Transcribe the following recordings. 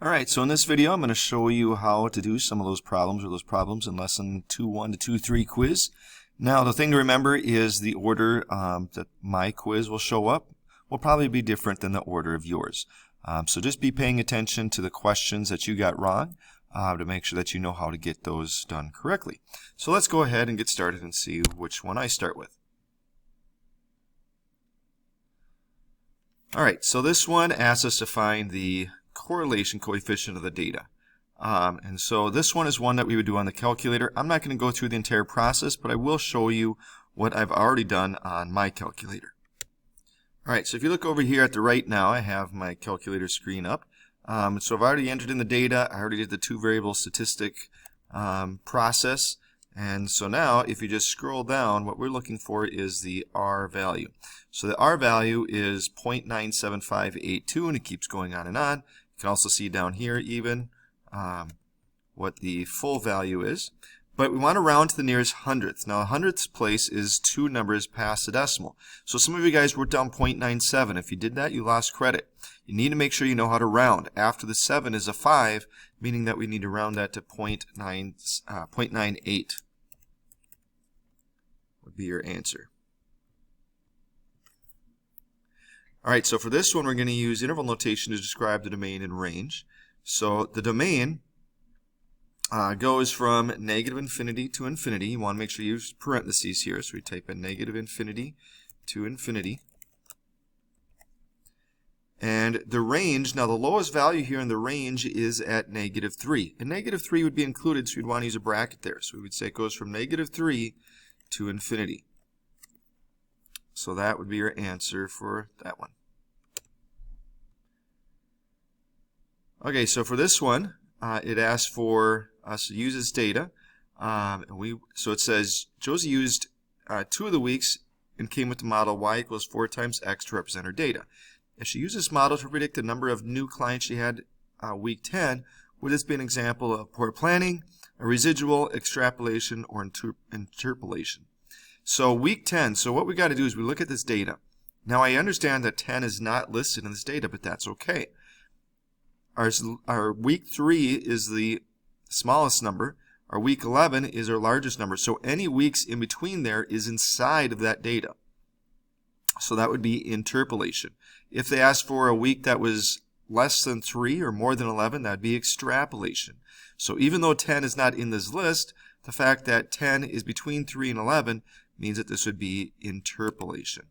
Alright, so in this video I'm going to show you how to do some of those problems in lesson 2.1 to 2.3 quiz. Now the thing to remember is the order that my quiz will show up will probably be different than the order of yours. So just be paying attention to the questions that you got wrong to make sure that you know how to get those done correctly. So let's go ahead and get started and see which one I start with. Alright, so this one asks us to find the correlation coefficient of the data. And so this one is one that we would do on the calculator. I'm not going to go through the entire process, but I will show you what I've already done on my calculator. Alright, so if you look over here at the right now, I have my calculator screen up. So I've already entered in the data. I already did the two variable statistic process. And so now, if you just scroll down, what we're looking for is the R value. So the R value is 0.97582, and it keeps going on and on. You can also see down here even what the full value is. But we want to round to the nearest hundredth. Now, a hundredths place is two numbers past the decimal. So some of you guys wrote down 0.97. If you did that, you lost credit. You need to make sure you know how to round. After the 7 is a 5, meaning that we need to round that to 0.98 would be your answer. Alright, so for this one we're going to use interval notation to describe the domain and range. So the domain goes from negative infinity to infinity. You want to make sure you use parentheses here. So we type in negative infinity to infinity. And the range, now the lowest value here in the range is at negative 3. And negative 3 would be included, so we'd want to use a bracket there. So we would say it goes from negative 3 to infinity. So that would be your answer for that one. Okay, so for this one, it asks for us to use this data. So it says Josie used 2 of the weeks and came with the model y equals 4 times x to represent her data. If she used this model to predict the number of new clients she had week 10, would this be an example of poor planning, a residual, extrapolation, or interpolation? So week 10, so what we got to do is we look at this data. Now I understand that 10 is not listed in this data, but that's okay. Our week 3 is the smallest number. Our week 11 is our largest number. So any weeks in between there is inside of that data. So that would be interpolation. If they asked for a week that was less than 3 or more than 11, that would be extrapolation. So even though 10 is not in this list, the fact that 10 is between 3 and 11 means that this would be interpolation.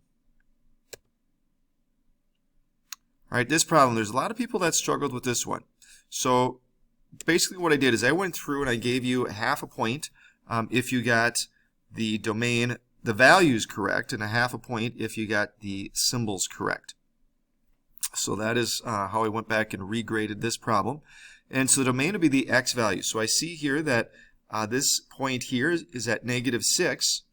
All right, this problem, there's a lot of people that struggled with this one. So basically what I did is I went through and I gave you half a point if you got the domain, the values correct, and a half a point if you got the symbols correct. So that is how I went back and regraded this problem. And so the domain would be the x value. So I see here that this point here is at negative 6.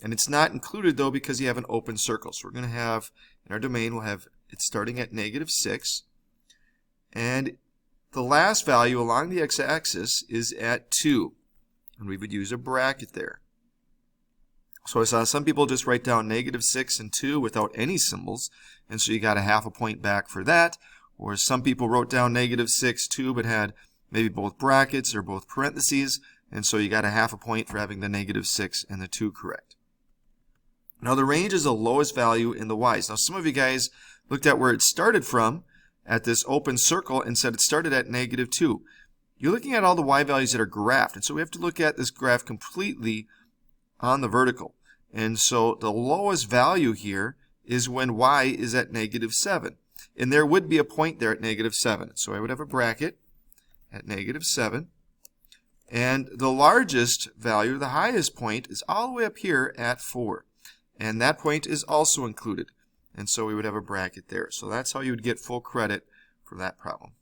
And it's not included though because you have an open circle. So we're going to have, in our domain, we'll have it starting at negative 6. And the last value along the x-axis is at 2. And we would use a bracket there. So I saw some people just write down negative 6 and 2 without any symbols. And so you got a half a point back for that. Or some people wrote down negative 6, 2, but had maybe both brackets or both parentheses. And so you got a half a point for having the negative 6 and the 2 correct. Now the range is the lowest value in the y's. Now some of you guys looked at where it started from at this open circle and said it started at negative 2. You're looking at all the y values that are graphed. And so we have to look at this graph completely on the vertical. And so the lowest value here is when y is at negative 7. And there would be a point there at negative 7. So I would have a bracket at negative 7. And the largest value, the highest point, is all the way up here at 4. And that point is also included. And so we would have a bracket there. So that's how you would get full credit for that problem.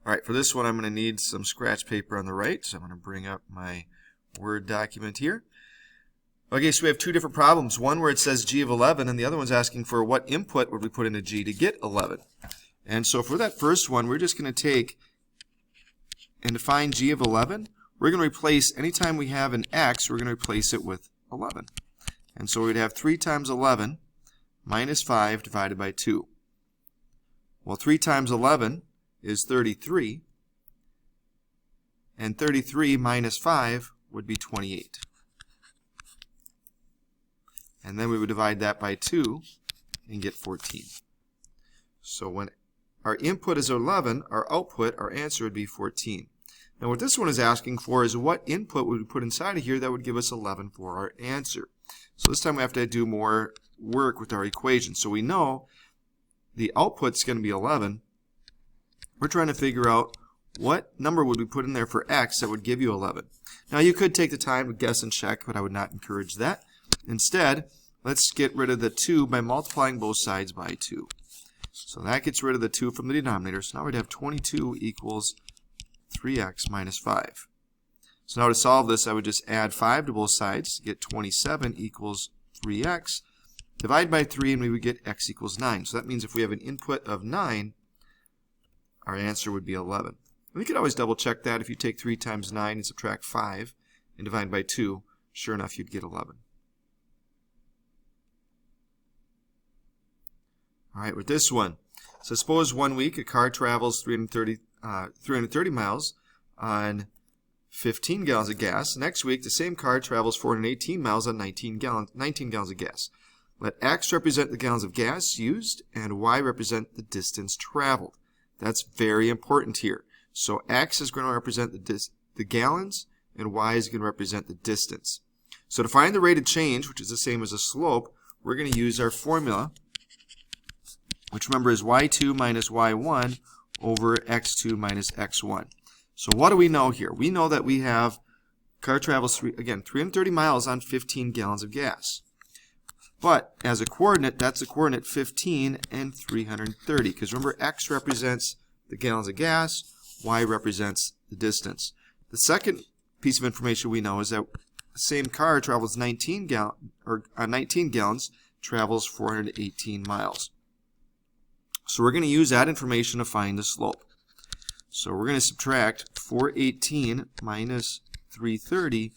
All right, for this one, I'm going to need some scratch paper on the right. So I'm going to bring up my Word document here. Okay, so we have two different problems. One where it says g of 11, and the other one's asking for what input would we put into g to get 11. And so for that first one, we're just going to take and define g of 11. We're going to replace, anytime we have an x, we're going to replace it with 11. And so we'd have 3 times 11 minus 5 divided by 2. Well, 3 times 11 is 33. And 33 minus 5 would be 28. And then we would divide that by 2 and get 14. So when our input is 11, our output, our answer would be 14. Now what this one is asking for is what input would we put inside of here that would give us 11 for our answer. So this time we have to do more work with our equation. So we know the output's going to be 11. We're trying to figure out what number would we put in there for x that would give you 11. Now you could take the time to guess and check, but I would not encourage that. Instead, let's get rid of the 2 by multiplying both sides by 2. So that gets rid of the 2 from the denominator. So now we'd have 22 equals 3x minus 5. So now to solve this, I would just add 5 to both sides to get 27 equals 3x. Divide by 3 and we would get x equals 9. So that means if we have an input of 9, our answer would be 11. We could always double check that. If you take 3 times 9 and subtract 5 and divide by 2, sure enough you'd get 11. Alright, with this one, so suppose 1 week a car travels 330 miles on 15 gallons of gas. Next week the same car travels 418 miles on 19 gallons of gas. Let x represent the gallons of gas used and y represent the distance traveled. That's very important here. So x is going to represent the gallons, and y is going to represent the distance. So to find the rate of change, which is the same as a slope, we're going to use our formula, which remember is y2 minus y1 over x2 minus x1. So what do we know here? We know that we have car travels, 330 miles on 15 gallons of gas. But as a coordinate, that's the coordinate 15 and 330. Because remember, x represents the gallons of gas, y represents the distance. The second piece of information we know is that the same car travels 19 gallons, travels 418 miles. So we're going to use that information to find the slope. So we're going to subtract 418 minus 330,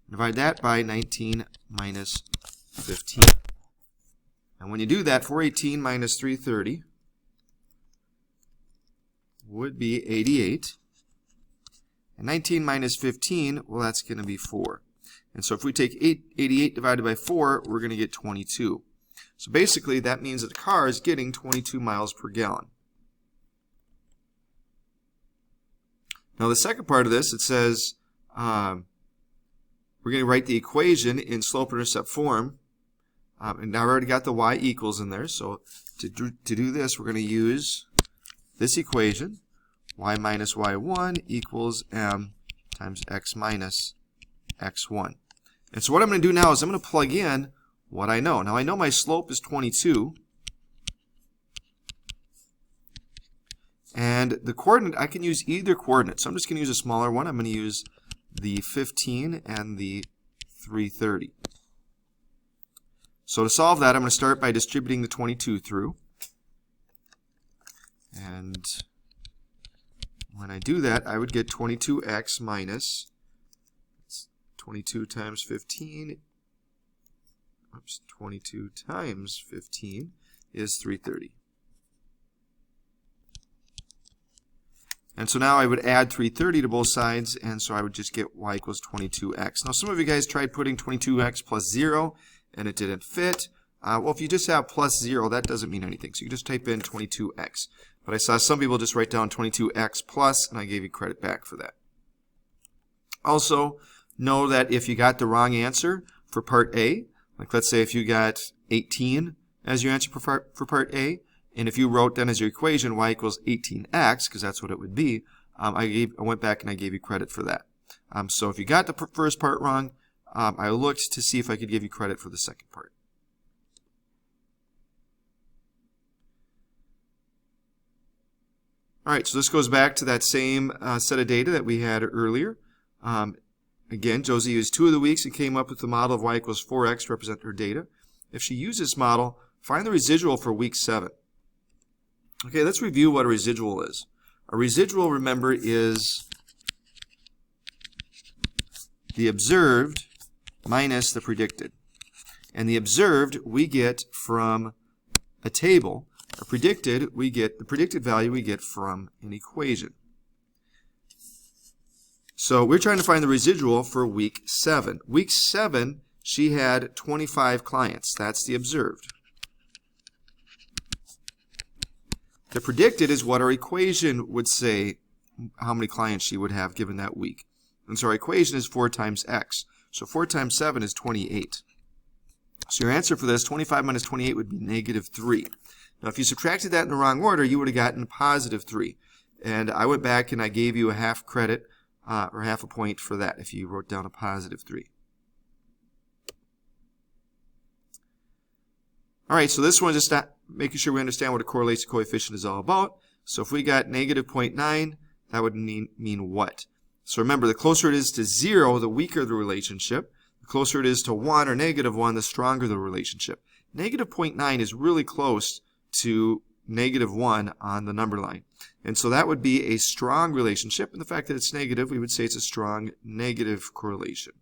divide that by 19 minus 15. And when you do that, 418 minus 330 would be 88. And 19 minus 15, well, that's going to be 4. And so if we take 88 divided by 4, we're going to get 22. So basically, that means that the car is getting 22 miles per gallon. Now, the second part of this, it says we're going to write the equation in slope-intercept form. And now I've already got the y equals in there. So to do this, we're going to use this equation. Y minus y1 equals m times x minus x1. And so what I'm going to do now is I'm going to plug in what I know. Now I know my slope is 22. And the coordinate, I can use either coordinate. So I'm just going to use a smaller one. I'm going to use the 15 and the 330. So to solve that, I'm going to start by distributing the 22 through. And when I do that, I would get 22x minus 22 times 15. Oops, 22 times 15 is 330. And so now I would add 330 to both sides, and so I would just get y equals 22x. Now some of you guys tried putting 22x plus 0, and it didn't fit. Well, if you just have plus 0, that doesn't mean anything. So you just type in 22x. But I saw some people just write down 22x plus, and I gave you credit back for that. Also, know that if you got the wrong answer for part A, like let's say if you got 18 as your answer for part A, and if you wrote down as your equation y equals 18x, because that's what it would be, I went back and I gave you credit for that. So if you got the first part wrong, I looked to see if I could give you credit for the second part. Alright, so this goes back to that same set of data that we had earlier. Again, Josie used 2 of the weeks and came up with the model of y equals 4x to represent her data. If she used this model, find the residual for week 7. Okay, let's review what a residual is. A residual, remember, is the observed minus the predicted. And the observed we get from a table predicted, we get the predicted value we get from an equation. So we're trying to find the residual for week 7. Week 7, she had 25 clients. That's the observed. The predicted is what our equation would say how many clients she would have given that week. And so our equation is 4 times x. So 4 times 7 is 28. So your answer for this, 25 minus 28, would be negative 3. Now if you subtracted that in the wrong order, you would have gotten positive 3. And I went back and I gave you a half credit or half a point for that if you wrote down a positive 3. All right, so this one is just making sure we understand what a correlation coefficient is all about. So if we got negative 0.9, that would mean what? So remember, the closer it is to 0, the weaker the relationship. The closer it is to 1 or negative 1, the stronger the relationship. Negative 0.9 is really close to negative 1 on the number line. And so that would be a strong relationship. And the fact that it's negative, we would say it's a strong negative correlation.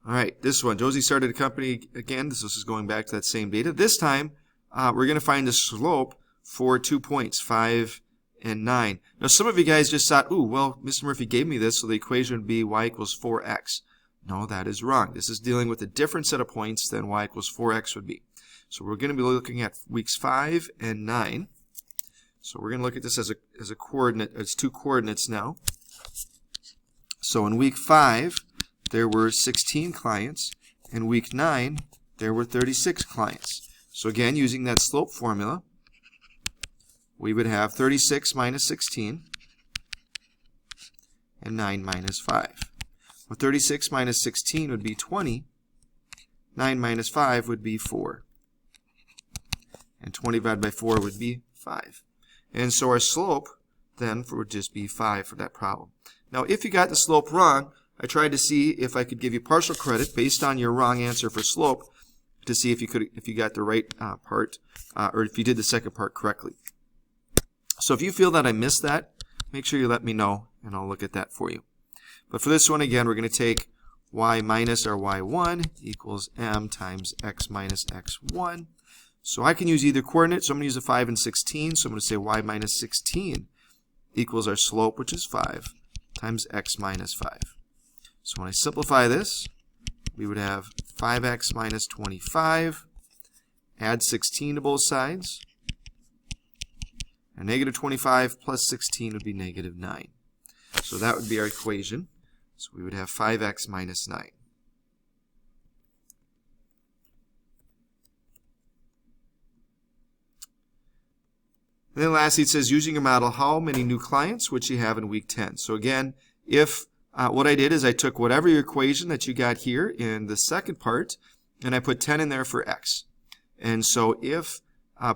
All right, this one. Josie started a company again. This is going back to that same data. This time, we're going to find the slope for 2 points, 5 and 9. Now, some of you guys just thought, ooh, well, Mr. Murphy gave me this, so the equation would be y equals 4x. No, that is wrong. This is dealing with a different set of points than y equals 4x would be. So we're going to be looking at weeks 5 and 9. So we're going to look at this as a coordinate, as 2 coordinates now. So in week 5, there were 16 clients. In week 9, there were 36 clients. So again, using that slope formula, we would have 36 minus 16 and 9 minus 5. Well, 36 minus 16 would be 20. 9 minus 5 would be 4. And 20 divided by 4 would be 5. And so our slope then would just be 5 for that problem. Now, if you got the slope wrong, I tried to see if I could give you partial credit based on your wrong answer for slope to see if you got the right part or if you did the second part correctly. So if you feel that I missed that, make sure you let me know and I'll look at that for you. But for this one, again, we're going to take y minus our y1 equals m times x minus x1. So I can use either coordinate, so I'm going to use a 5 and 16. So I'm going to say y minus 16 equals our slope, which is 5, times x minus 5. So when I simplify this, we would have 5x minus 25, add 16 to both sides, and negative 25 plus 16 would be negative 9. So that would be our equation. So we would have 5x minus 9. And then lastly, it says, using your model, how many new clients would you have in week 10? So again, if what I did is I took whatever your equation that you got here in the second part, and I put 10 in there for x. And so if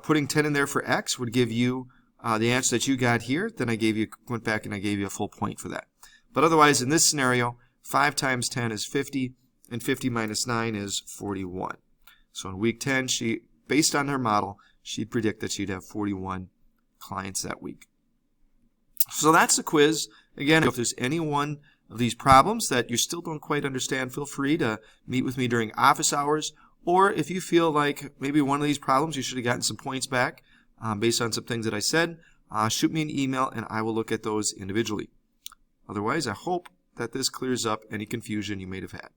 putting 10 in there for x would give you the answer that you got here, then I went back and I gave you a full point for that. But otherwise, in this scenario, 5 times 10 is 50, and 50 minus 9 is 41. So in week 10, based on her model, she'd predict that she'd have 41 clients that week. So that's the quiz. Again, if there's any one of these problems that you still don't quite understand, feel free to meet with me during office hours. Or if you feel like maybe one of these problems you should have gotten some points back based on some things that I said, shoot me an email and I will look at those individually. Otherwise, I hope that this clears up any confusion you may have had.